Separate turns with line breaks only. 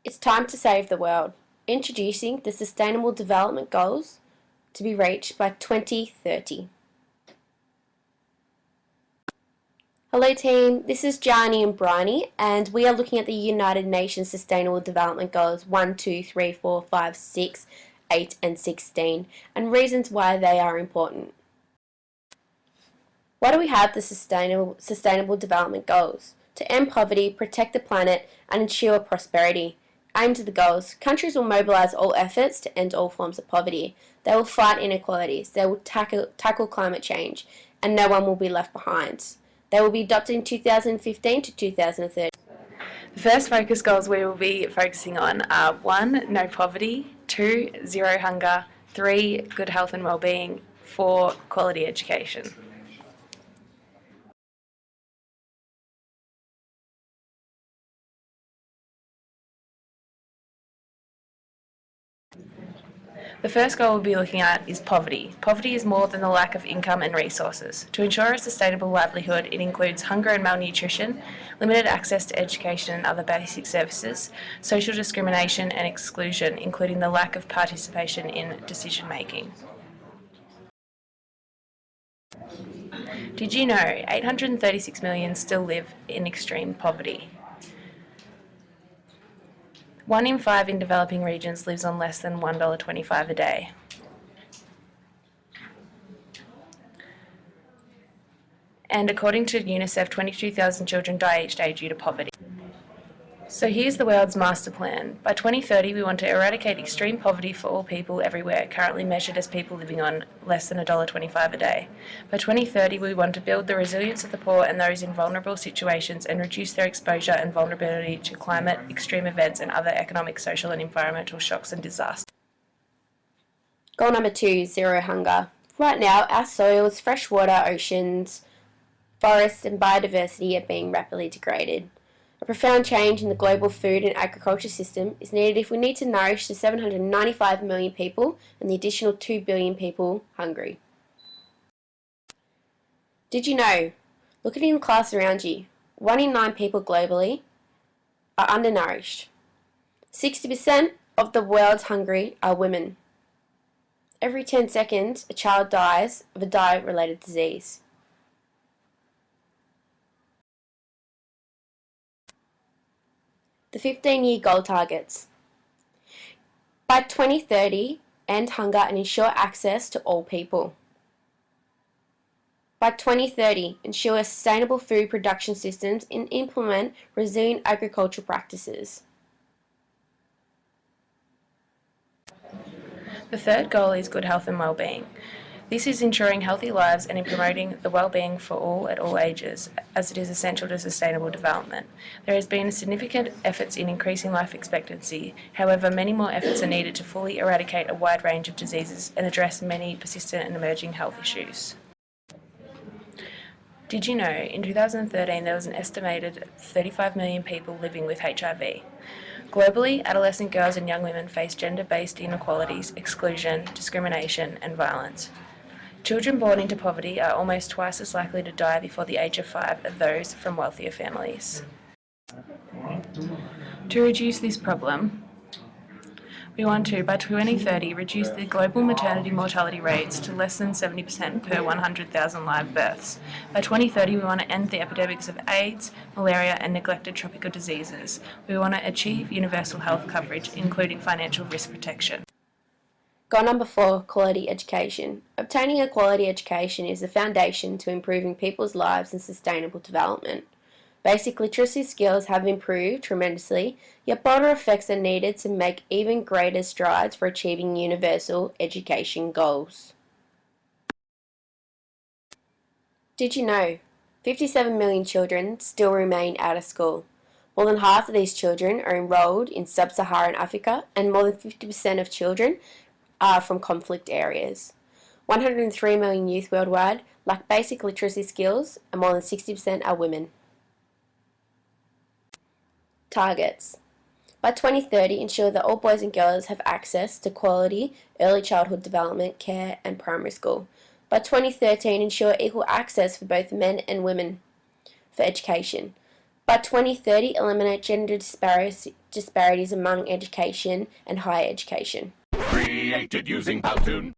It's time to save the world. Introducing the Sustainable Development Goals to be reached by 2030. Hello team, this is Gianni and Bryony, and we are looking at the United Nations Sustainable Development Goals 1, 2, 3, 4, 5, 6, 8 and 16 and reasons why they are important. Why do we have the Sustainable Development Goals? To end poverty, protect the planet and ensure prosperity. Aimed at the goals, countries will mobilise all efforts to end all forms of poverty. They will fight inequalities, they will tackle climate change, and no one will be left behind. They will be adopted in 2015 to 2030.
The first focus goals we will be focusing on are 1. No poverty, 2. Zero hunger, 3. Good health and well-being, 4. Quality education. The first goal we'll be looking at is poverty. Poverty is more than the lack of income and resources. To ensure a sustainable livelihood, it includes hunger and malnutrition, limited access to education and other basic services, social discrimination and exclusion, including the lack of participation in decision making. Did you know 836 million still live in extreme poverty? 1 in 5 in developing regions lives on less than $1.25 a day. And according to UNICEF, 22,000 children die each day due to poverty. So here's the world's master plan. By 2030, we want to eradicate extreme poverty for all people everywhere, currently measured as people living on less than $1.25 a day. By 2030, we want to build the resilience of the poor and those in vulnerable situations and reduce their exposure and vulnerability to climate, extreme events and other economic, social and environmental shocks and disasters.
Goal number 2, zero hunger. Right now, our soils, fresh water, oceans, forests and biodiversity are being rapidly degraded. A profound change in the global food and agriculture system is needed if we need to nourish the 795 million people and the additional 2 billion people hungry. Did you know? Look at it in the class around you. 1 in 9 people globally are undernourished. 60% of the world's hungry are women. Every 10 seconds, a child dies of a diet-related disease. The 15-year goal targets. By 2030, end hunger and ensure access to all people. By 2030, ensure sustainable food production systems and implement resilient agricultural practices.
The third goal is good health and well-being. This is ensuring healthy lives and in promoting the well-being for all at all ages, as it is essential to sustainable development. There has been significant efforts in increasing life expectancy. However, many more efforts are needed to fully eradicate a wide range of diseases and address many persistent and emerging health issues. Did you know in 2013 there was an estimated 35 million people living with HIV? Globally, adolescent girls and young women face gender-based inequalities, exclusion, discrimination and violence. Children born into poverty are almost twice as likely to die before the age of 5 as those from wealthier families. To reduce this problem, we want to, by 2030, reduce the global maternity mortality rates to less than 70% per 100,000 live births. By 2030, we want to end the epidemics of AIDS, malaria and neglected tropical diseases. We want to achieve universal health coverage, including financial risk protection.
Goal number 4, quality education. Obtaining a quality education is the foundation to improving people's lives and sustainable development. Basic literacy skills have improved tremendously, yet broader effects are needed to make even greater strides for achieving universal education goals. Did you know 57 million children still remain out of school? More than half of these children are enrolled in sub-Saharan Africa, and more than 50% of children are from conflict areas. 103 million youth worldwide lack basic literacy skills, and more than 60% are women. Targets. By 2030, ensure that all boys and girls have access to quality early childhood development, care and primary school. By 2013, ensure equal access for both men and women for education. By 2030, eliminate gender disparities among education and higher education.
Created using Powtoon.